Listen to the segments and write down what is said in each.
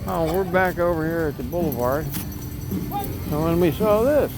Oh, we're back over here at the boulevard. And when we saw this.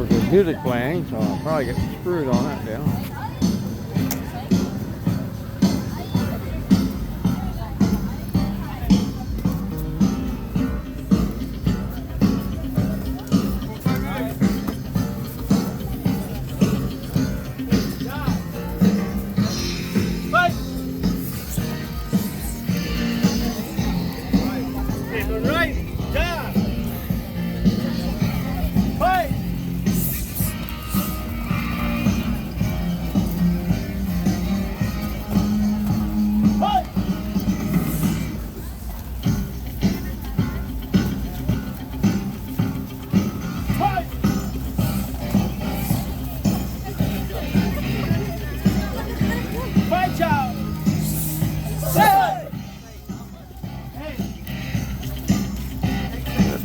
There's music playing, so I'll probably get screwed on that deal.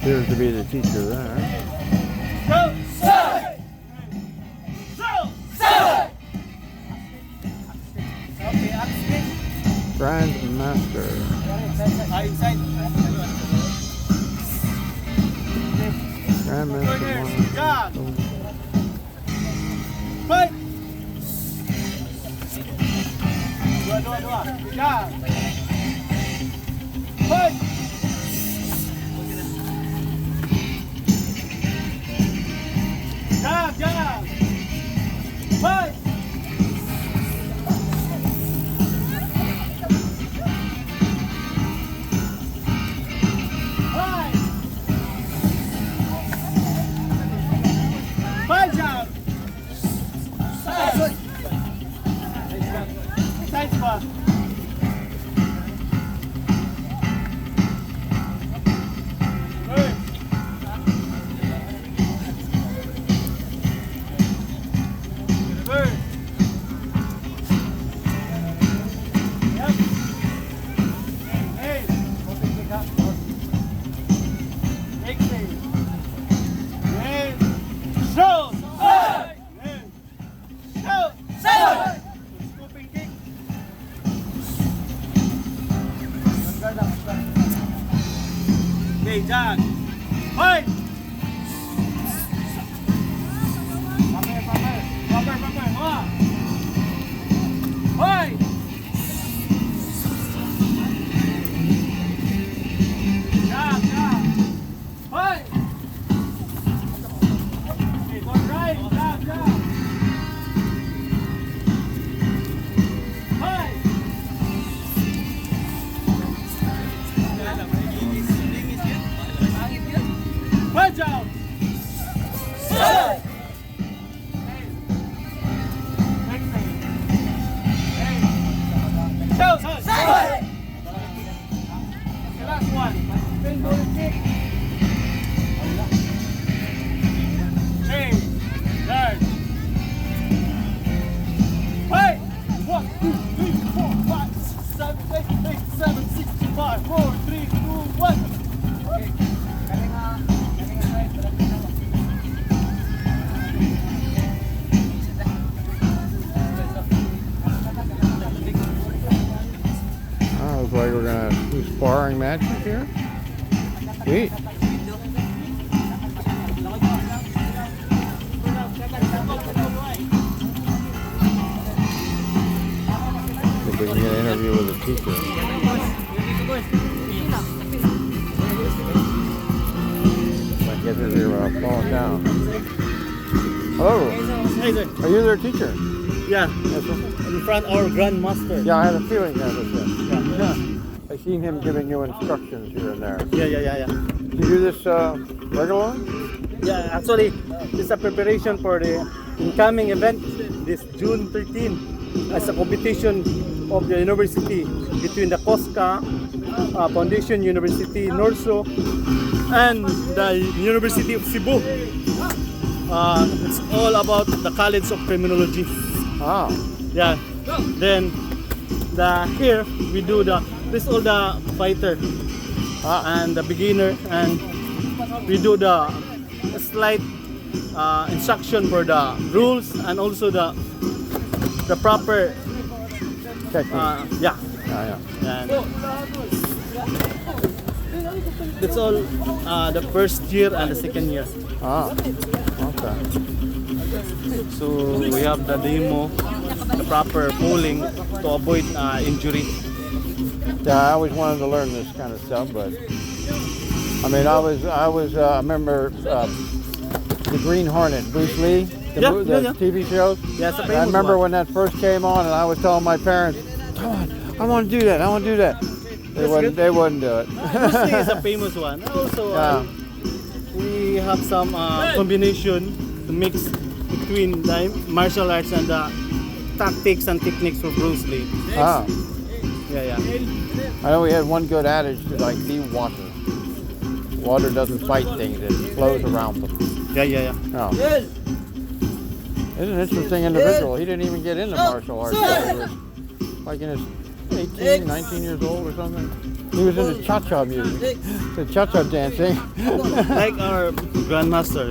Appears to be the teacher there. Grandmaster. Grandmaster. Fight! Dua. Fight! Jangan. Fight! Jack. Fight! Pamer. Fight! Jack. Fight! Okay, go right. Jack. Fight! Watch out! Hey! Show! The last one. Pinball kick. Hey! Guard. Hey! 1, 2, 3, 4, 5, 6, 7, 8, 7, 6, 5, 4, 3, 2, 1. Looks like we're gonna do sparring matches here. Sweet. If we can get an interview with the teacher. I guess they're falling down. Hello. Hey there. Are you their teacher? Yeah. Yes, sir. In front our grandmaster. Yeah, I had a feeling that was him. Yeah. I seen him giving you instructions here and there. Yeah. You do this regularly? Yeah, actually, this is a preparation for the incoming event this June 13 as a competition of the university between the COSCA Foundation University Norso and the University of Cebu. It's all about the College of Criminology. Oh. Yeah. Then here we do this all the fighter and the beginner, and we do the slight instruction for the rules and also the proper Technique. yeah. Yeah. And that's all the first year and the second year. Oh. Okay. So we have the demo, the proper pulling to avoid injury. Yeah, I always wanted to learn this kind of stuff, but I mean, I remember the Green Hornet, Bruce Lee, the TV shows. Yeah, it's a I famous remember one. when that first came on, and I was telling my parents, "Come on, I want to do that. I want to do that." They wouldn't do it. Bruce Lee is a famous one. Also, we have some combination to mix between the martial arts and the tactics and techniques for Bruce Lee. Ah. Yeah. I know we had one good adage to like be water. Water doesn't fight things; it flows around them. Yeah. Oh. He's an interesting individual. He didn't even get into martial arts until he was like in his 18, 19 years old or something. He was into cha-cha music, the cha-cha dancing. Like our grandmaster,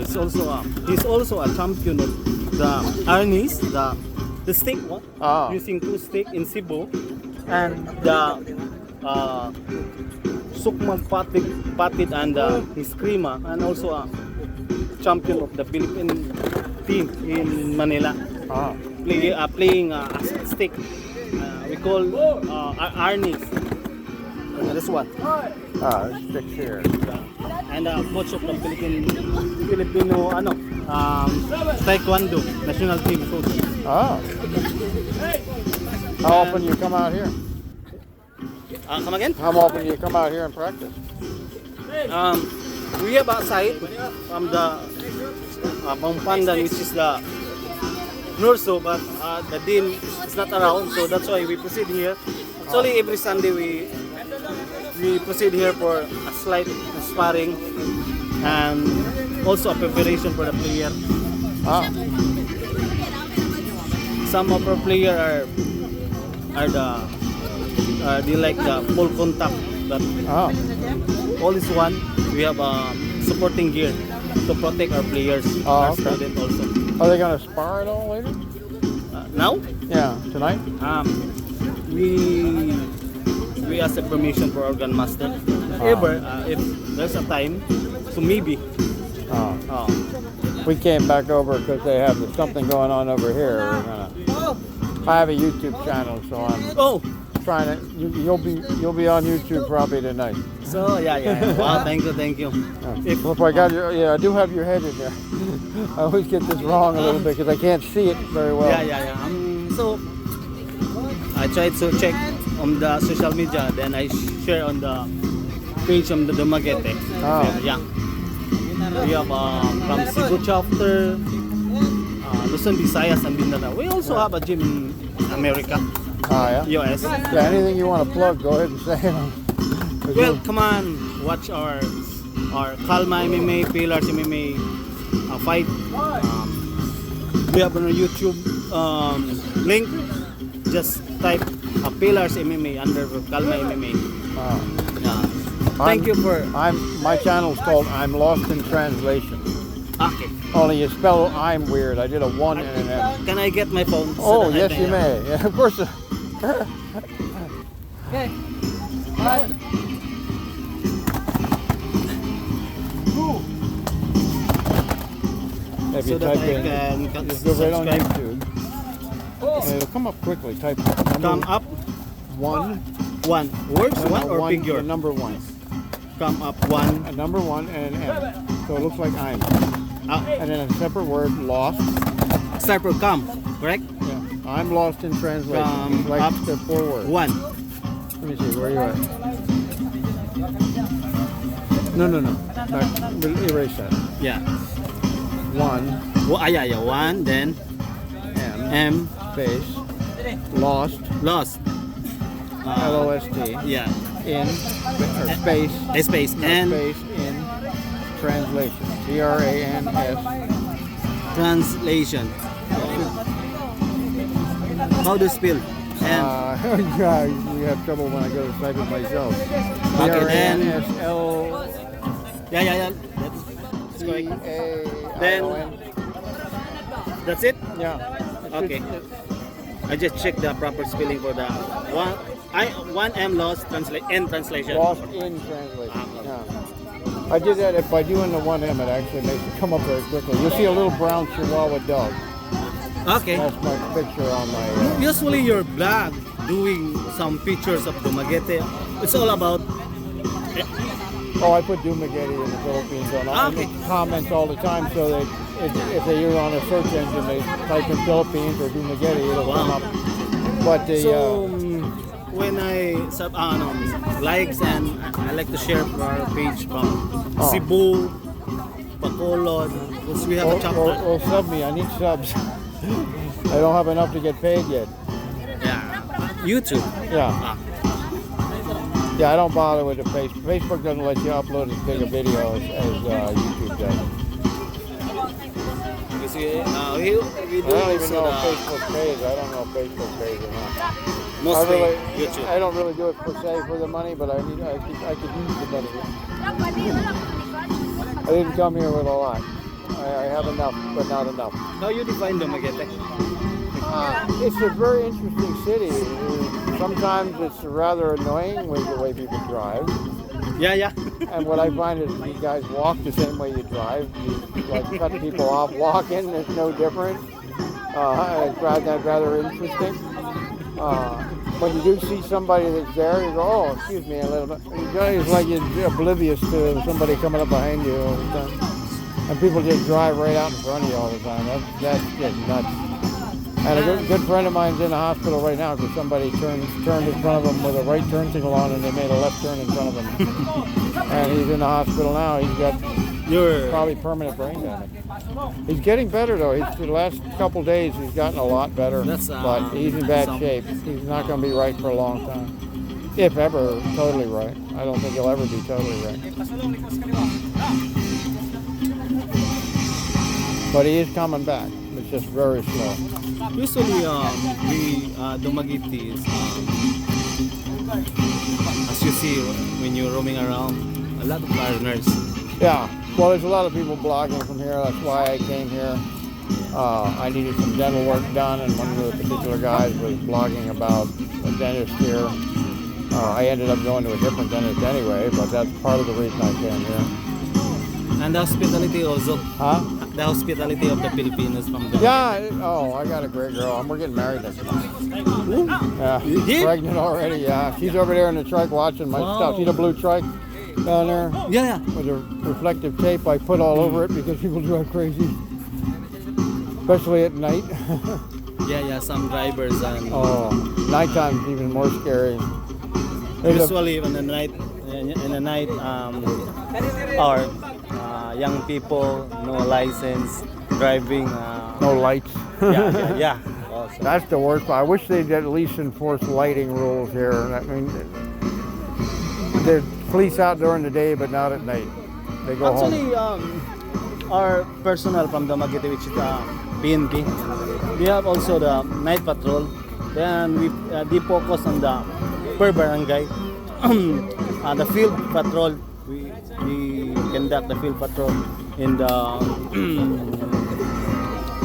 he's also a champion of the arnis, the stick one, using 2 sticks in Cebu, and the sukmang patid and eskrima, and also a champion of the Philippine team in Manila. Playing a stick. We call arnis. This one. Stick here. And coach of the Filipino Taekwondo national team coach. Oh. How often do you come out here? Come again? How often do you come out here and practice? We have a site from the Pampandan, which is the Norso, but the dean is not around, so that's why we proceed here. It's only every Sunday we proceed here for a slight sparring and also a preparation for the player. Some of our players they like the full contact, but all is one. We have supporting gear to protect our players, our students also. Are they going to spar at all later? Now? Yeah, tonight? We ask the permission for our grandmaster. However, if there's a time, so maybe. We came back over because they have something going on over here. I have a YouTube channel, so I'm trying to. You'll be on YouTube probably tonight. So yeah. Wow, thank you. If I got I do have your head in there. I always get this wrong a little bit because I can't see it very well. Yeah. So I try to check on the social media, then I share on the page of the Dumaguete. Yeah. We have from Cebu chapter, Luzon, Visayas, and Mindanao. We also have a gym in America. US. Yeah, anything you want to plug, go ahead and say it. Well, come on, watch our Kalma MMA, Pillars MMA fight. We have on our YouTube link. Just type Pillars MMA under Kalma MMA. Thank you for. My channel's called I'm Lost in Translation. Okay. Only you spell I'm weird. I did a 1 and an M. Can I get my phone? Oh, yes, you may. Yeah, of course. Okay. If you type in, just go right on YouTube. And it'll come up quickly. Type one. Words, one or figure? Number 1. Come up one. A number 1 and an M. So it looks like I'm. And then a separate word, lost. Start for come, correct? Yeah. I'm lost in translation. Come like up the 4 words. 1. Let me see, where are you at? No. We'll erase that. Yeah. 1. Well, yeah. 1, then M. Space. Lost. LOST. Yeah. In. Or space. Space. And. Space in translation. TRANS. Translation. How do you spell? And Yeah, we have trouble when I go to type it myself. Okay, then- B-R-A-N-S-L. yeah. That's correct. Then That's it. yeah. Okay. I just checked the proper spelling for the one M lost translation. Lost in translation. Yeah. I did that. By doing the 1M, it actually makes it come up very quickly. You'll see a little brown Chihuahua dog. Okay. That's my picture on my. Usually your blog doing some pictures of Dumaguete. It's all about. Oh, I put Dumaguete in the Philippines on Okay. comments all the time, so that if they use on a search engine, they type in Philippines or Dumaguete, it'll come up. But the So when I likes and I like to share for our page from Cebu, Bacolod, because we have a chapter. or sub me, I need subs. I don't have enough to get paid yet. Yeah, YouTube. Yeah. Ah. Yeah, I don't bother with the Facebook. Facebook doesn't let you upload as big a video as YouTube does. You see, we I do don't even also know the, if Facebook pays. I don't know if Facebook pays or not. mostly I YouTube. don't really do it per se for the money, but I could use the money. I didn't come here with a lot. I have enough, but not enough. How you define Dumaguete? It's a very interesting city. Sometimes it's rather annoying with the way people drive. Yeah. And what I find is you guys walk the same way you drive. You like cut people off walking. There's no difference. I find that rather interesting. When you do see somebody that's there, you go, oh, excuse me a little bit. It's like you're oblivious to somebody coming up behind you all the time. And people just drive right out in front of you all the time. That's just nuts. And a good friend of mine's in the hospital right now because somebody turned in front of him with a right turn signal on and they made a left turn in front of him. And he's in the hospital now. He's got probably permanent brain damage. He's getting better though. The last couple days he's gotten a lot better. But he's in bad shape. He's not going to be right for a long time. If ever totally right. I don't think he'll ever be totally right. But he is coming back. It's just very slow. Usually, Dumaguete is, as you see when you're roaming around, a lot of foreigners. Yeah, well, there's a lot of people blogging from here. That's why I came here. I needed some dental work done, and one of the particular guys was blogging about a dentist here. I ended up going to a different dentist anyway, but that's part of the reason I came here. And the hospitality also. Huh? The hospitality of the Filipinos from the. Yeah. Oh, I got a great girl. We're getting married next month. Yeah. You did? Pregnant already. Yeah. She's over there in the trike watching my stuff. See the blue trike down there? Yeah. With a reflective tape I put all over it because people drive crazy, especially at night. Yeah. Some drivers and. Oh, nighttime's even more scary. Usually in the night, or young people, no license, driving. No lights. Yeah. Also. That's the worst part. I wish they'd at least enforce lighting rules here. I mean, there's police out during the day, but not at night. They go home. Actually, our personnel from Dumaguete, which is PNP, we have also the night patrol. Then we defocus on the per barangay. The field patrol, we conduct the field patrol in the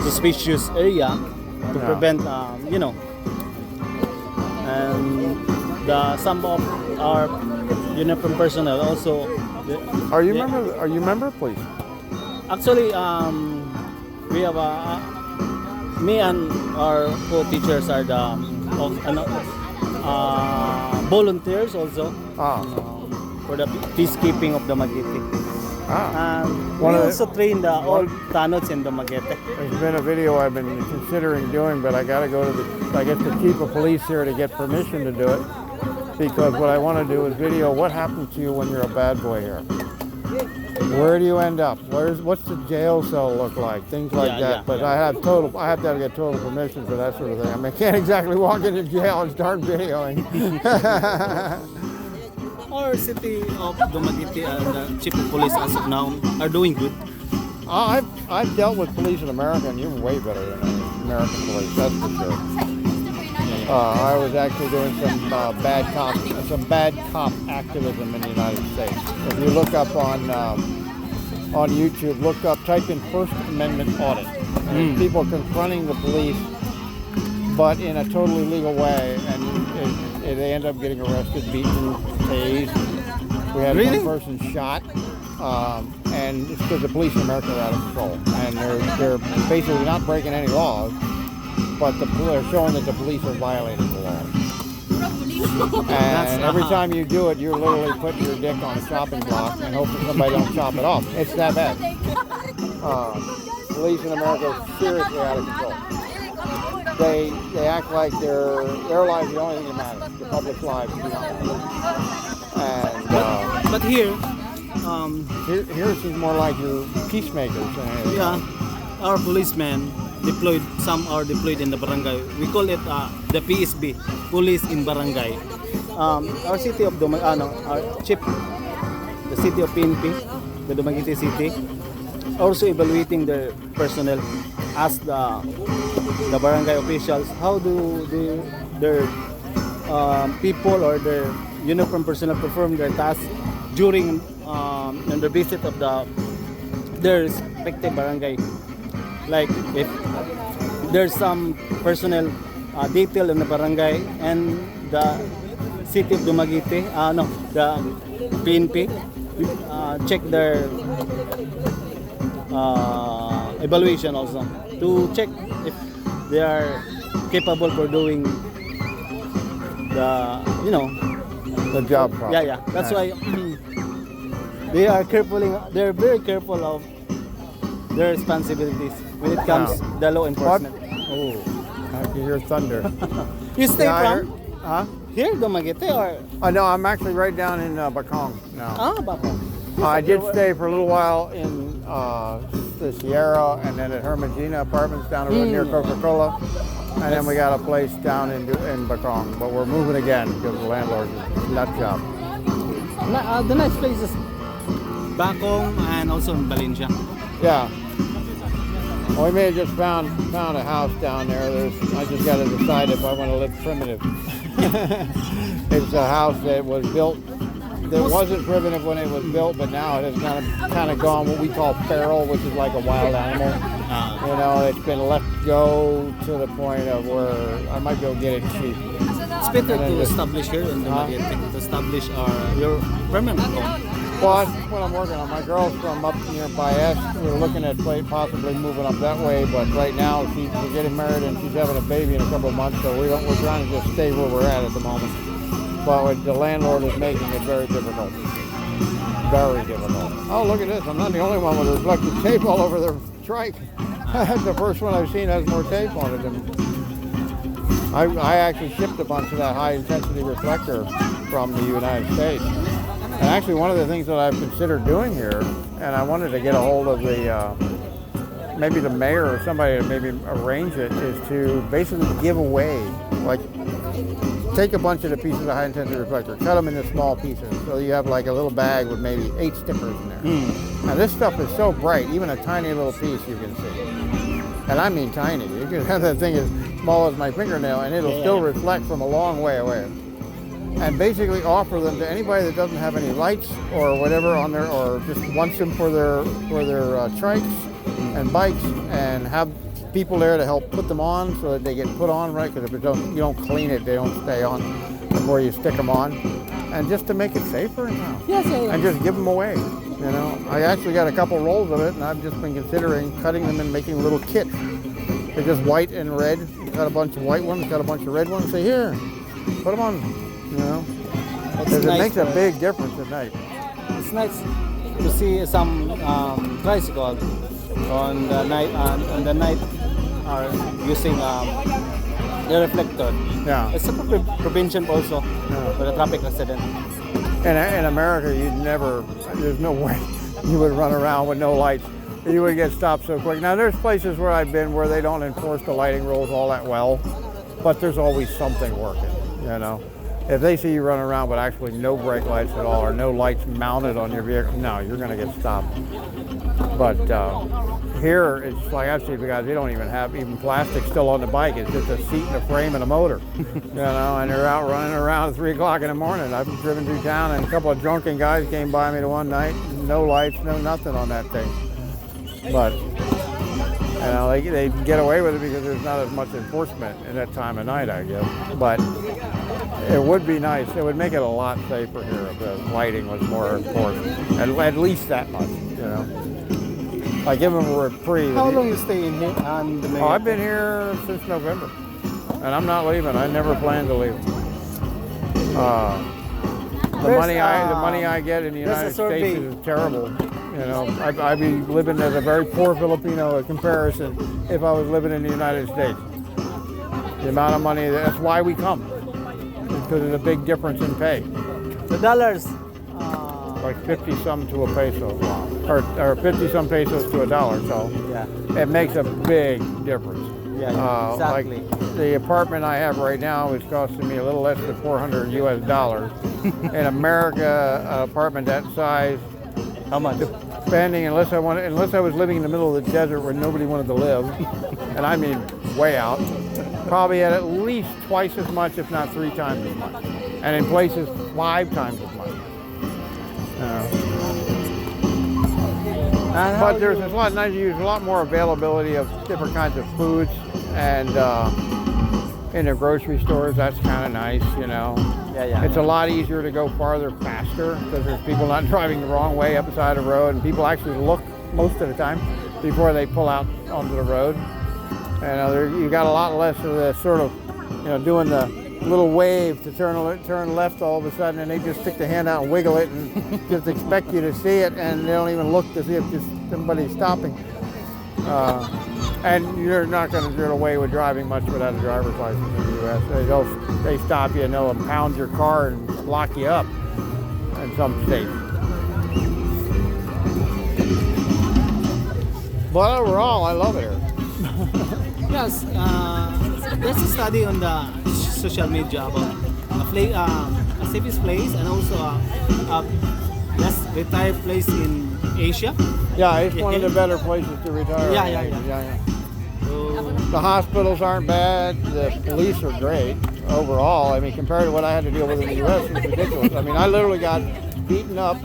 suspicious area to prevent, and some of our uniform personnel also. Are you member, please? Actually, we have me and our co-teachers are the volunteers also for the peacekeeping of Dumaguete. We also train all tanods in Dumaguete. There's been a video I've been considering doing, but I got to go to the chief of police here to get permission to do it, because what I want to do is video what happens to you when you're a bad boy here. Where do you end up? What's the jail cell look like? Things like that. But I have to get total permission for that sort of thing. I mean, I can't exactly walk into jail and start videoing. Our city of Dumaguete and the chief of police as of now are doing good. I've dealt with police in America, and you're way better than American police. That's for sure. I was actually doing some bad cop activism in the United States. If you look up on YouTube, type in First Amendment audit. And there's people confronting the police, but in a totally legal way, and they end up getting arrested, beaten, tased. We had one person shot, and it's because the police in America are out of control, and they're basically not breaking any laws, but they're showing that the police are violating the law. And every time you do it, you're literally putting your dick on a chopping block and hoping somebody don't chop it off. It's that bad. Police in America are seriously out of control. They act like their lives are the only thing that matters. The public's lives do not matter. And But here, here it seems more like you're peacemakers. yeah, our policemen deployed. Some are deployed in the barangay. We call it the PSB, Police in Barangay. Our city of our chief, the city of PNP, the Dumaguete city, also evaluating their personnel as the barangay officials. How do their people or their uniform personnel perform their tasks during the visit of their respective barangay? Like if there's some personnel detail in the barangay and the city of Dumaguete, the PNP check their evaluation also to check if they are capable for doing the job properly. Yeah. That's why they're very careful of their responsibilities when it comes to the law enforcement. Oh, I can hear thunder. You stay from here, Dumaguete, or? No, I'm actually right down in Bacong now. Bacong. I did stay for a little while in the Sierra and then at Hermagina Apartments down the road near Coca-Cola. And then we got a place down in Bacong. But we're moving again because the landlord is a nut job. The nice place is Bacong and also in Valencia. Yeah. Well, we may have just found a house down there. I just got to decide if I want to live primitive. It's a house that was built. That wasn't primitive when it was built, but now it has kind of gone what we call feral, which is like a wild animal. It's been let go to the point of where I might go get it cheap. It's better to establish here in Dumaguete, to establish your permanent home. Well, that's what I'm working on. My girl's from up near Baez. We're looking at possibly moving up that way, but right now we're getting married and she's having a baby in a couple of months, so we're trying to just stay where we're at the moment. But the landlord is making it very difficult. Very difficult. Oh, look at this. I'm not the only one with reflective tape all over their trike. That's the first one I've seen that has more tape on it. I actually shipped a bunch of that high-intensity reflector from the United States. And actually, one of the things that I've considered doing here, and I wanted to get a hold of maybe the mayor or somebody to maybe arrange it, is to basically give away, like, take a bunch of the pieces of high-intensity reflector, cut them into small pieces, so you have like a little bag with maybe 8 stickers in there. Now this stuff is so bright, even a tiny little piece you can see. And I mean tiny. You can have that thing as small as my fingernail, and it'll still reflect from a long way away. And basically offer them to anybody that doesn't have any lights or whatever on their, or just wants them for their trikes and bikes, and have people there to help put them on so that they get put on right, because if you don't clean it, they don't stay on before you stick them on. And just to make it safer now. Yes. And just give them away. I actually got a couple rolls of it, and I've just been considering cutting them and making little kits. They're just white and red. Got a bunch of white ones, got a bunch of red ones. Say, here, put them on. Because it makes a big difference at night. It's nice to see some tricycle on the night are using the reflector. Yeah. It's a prevention also for the traffic accident. And in America, there's no way you would run around with no lights. You would get stopped so quick. Now, there's places where I've been where they don't enforce the lighting rules all that well, but there's always something working, If they see you running around with actually no brake lights at all or no lights mounted on your vehicle, no, you're going to get stopped. But here, it's like I've seen the guys, they don't even have even plastic still on the bike. It's just a seat and a frame and a motor, you know, and they're out running around at 3 o'clock in the morning. I've driven through town and a couple of drunken guys came by me the one night, no lights, no nothing on that thing. But, you know, they get away with it because there's not as much enforcement in that time of night, I guess. But it would be nice. It would make it a lot safer here if the lighting was more enforced. At least that much, you know. Like give them a reprieve. How long you stay in here on the Oh, I've been here since November, and I'm not leaving. I never plan to leave. The money I get in the United States is terrible. You know, I'd be living as a very poor Filipino in comparison if I was living in the United States. The amount of money, that's why we come, because of the big difference in pay. The dollars. Like 50-some to a peso, or 50-some pesos to a dollar, so Yeah. it makes a big difference. Yeah, exactly. Like the apartment I have right now is costing me a little less than $400 US. In America, an apartment that size, How much? depending, unless I was living in the middle of the desert where nobody wanted to live, and I mean way out, probably at least twice as much, if not 3 times as much, and in places 5 times as much. But there's a lot more availability of different kinds of foods, and in the grocery stores, that's kind of nice, you know. Yeah. It's a lot easier to go farther faster because there's people not driving the wrong way up the side of the road, and people actually look most of the time before they pull out onto the road. And you got a lot less of the sort of, you know, doing the little wave to turn left all of a sudden, and they just stick the hand out and wiggle it and just expect you to see it, and they don't even look to see if somebody's stopping. And you're not going to get away with driving much without a driver's license in the U.S. They stop you and they'll impound your car and lock you up in some states. But overall, I love it here. Yes, there's a study on the social media about a safest place and also a less retired place in Asia. Yeah, it's one of the better places to retire. Yeah. The hospitals aren't bad. The police are great overall. I mean, compared to what I had to deal with in the U.S., it's ridiculous. I mean, I literally got beaten up,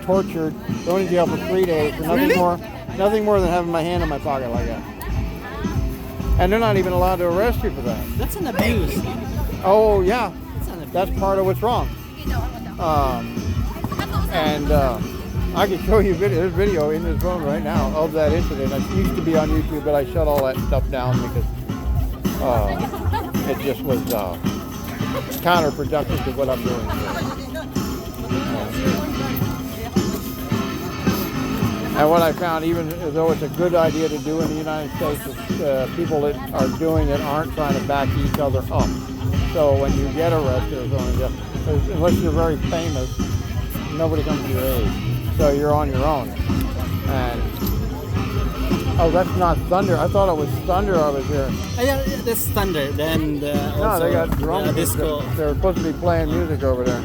tortured, thrown in jail for 3 days for nothing more than having my hand in my pocket like that. And they're not even allowed to arrest you for that. That's an abuse. Oh yeah, that's part of what's wrong. I can show you there's video in this phone right now of that incident. It used to be on YouTube, but I shut all that stuff down because it just was counterproductive to what I'm doing. And what I found, even though it's a good idea to do in the United States, it's people that are doing it aren't trying to back each other up. So when you get arrested, unless you're very famous, nobody comes to your aid. So you're on your own. And oh, that's not thunder. I thought it was thunder I was hearing. Yeah, that's thunder. Then No, they got drums. disco. They're supposed to be playing music over there.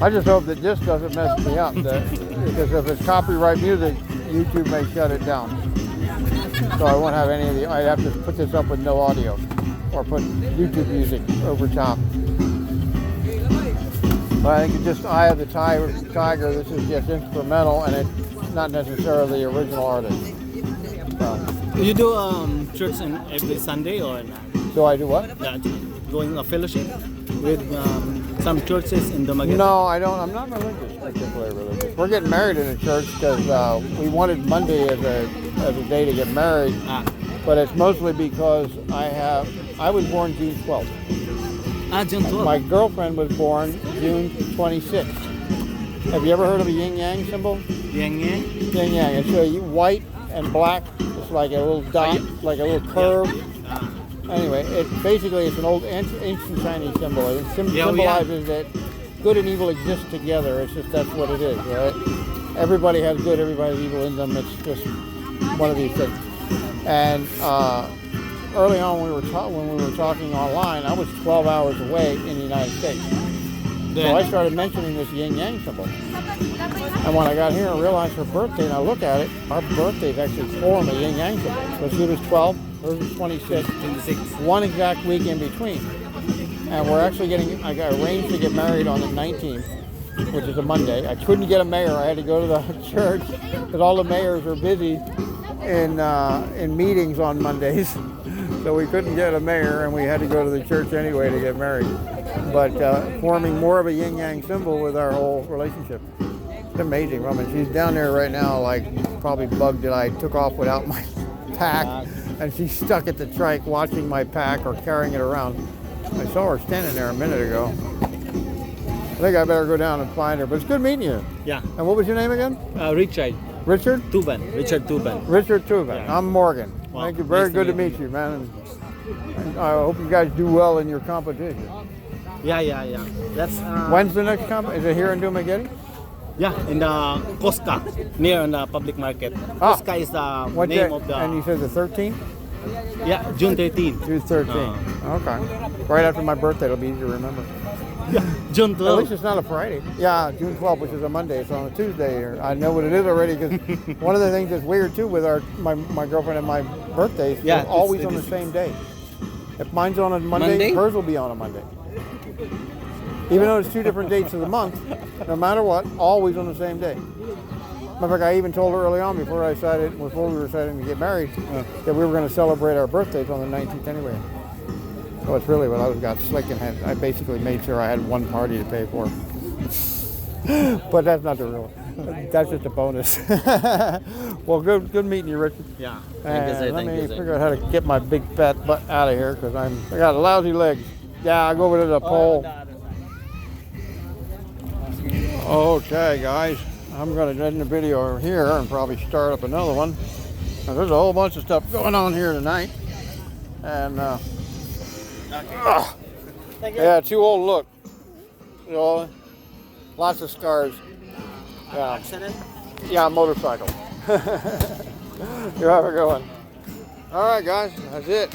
I just hope that this doesn't mess me up. Because if it's copyright music, YouTube may shut it down. So I won't have any of the. I have to put this up with no audio, or put YouTube music over top. But I think it's just Eye of the Tiger. This is just instrumental, and it's not necessarily the original artist. So, You do church on every Sunday or not? do I do what? Going a fellowship with some churches in Dumaguete? No, I don't. I'm not religious, particularly religious. We're getting married in a church because we wanted Monday as a day to get married, but it's mostly because I was born June 12th. June 12th. My girlfriend was born June 26th. Have you ever heard of a yin-yang symbol? Yang. Yin-yang. It's white and black. It's like a little dot, like a little curve. Anyway, it's an old ancient Chinese symbol. It symbolizes that good and evil exist together. It's just that's what it is, right? Everybody has good, everybody has evil in them. It's just one of these things. And early on, when we were talking online, I was 12 hours away in the United States, So I started mentioning this yin yang symbol. And when I got here and realized her birthday, and I look at it, our birthdays actually form a yin yang symbol. So she was 12, hers was 26, 26. one exact week in between. And we're actually I got arranged to get married on the 19th, which is a Monday. I couldn't get a mayor. I had to go to the church because all the mayors are busy in meetings on Mondays. So we couldn't get a mayor, and we had to go to the church anyway to get married. But forming more of a yin-yang symbol with our whole relationship. It's amazing. I mean, she's down there right now, like probably bugged that I took off without my pack, and she's stuck at the trike watching my pack or carrying it around. I saw her standing there a minute ago. I think I better go down and find her, but it's good meeting you. Yeah. And what was your name again? Richard. Richard? Tuban. Richard Tuban. Richard Tuban. Yeah. I'm Morgan. Wow. Thank you. Very Nice good to meet meet you, man. And I hope you guys do well in your competition. Yeah. That's When's the next competition? Is it here in Dumaguete? yeah, in the Cosca, near on the public market. Ah. Cosca is the What name day? of the And you said the 13th? yeah, June 13. June 13th. Okay. Right after my birthday, it'll be easy to remember. Yeah, June At 12. least it's not a Friday. Yeah, June 12th, which is a Monday. It's on a Tuesday. I know what it is already because one of the things that's weird too with my girlfriend and my birthdays, Yeah, they're always it on the is. same day. If mine's on a Monday, Monday? hers will be on a Monday. Even though it's two different dates of the month, no matter what, always on the same day. Matter of fact, I even told her early on before we were deciding to get married, that we were going to celebrate our birthdays on the 19th anyway. So it's really what I got slick and I basically made sure I had one party to pay for. But that's not the real. That's just a bonus. Well, good meeting you, Richard. Yeah. And let me figure out how to get my big fat butt out of here because I got lousy legs. Yeah, I'll go over to the pole. Okay, guys, I'm going to end the video over here and probably start up another one. Now, there's a whole bunch of stuff going on here tonight. And, yeah, too old to look. You know, lots of scars. Yeah. Accident? Yeah, motorcycle. You have a good one. All right, guys, that's it.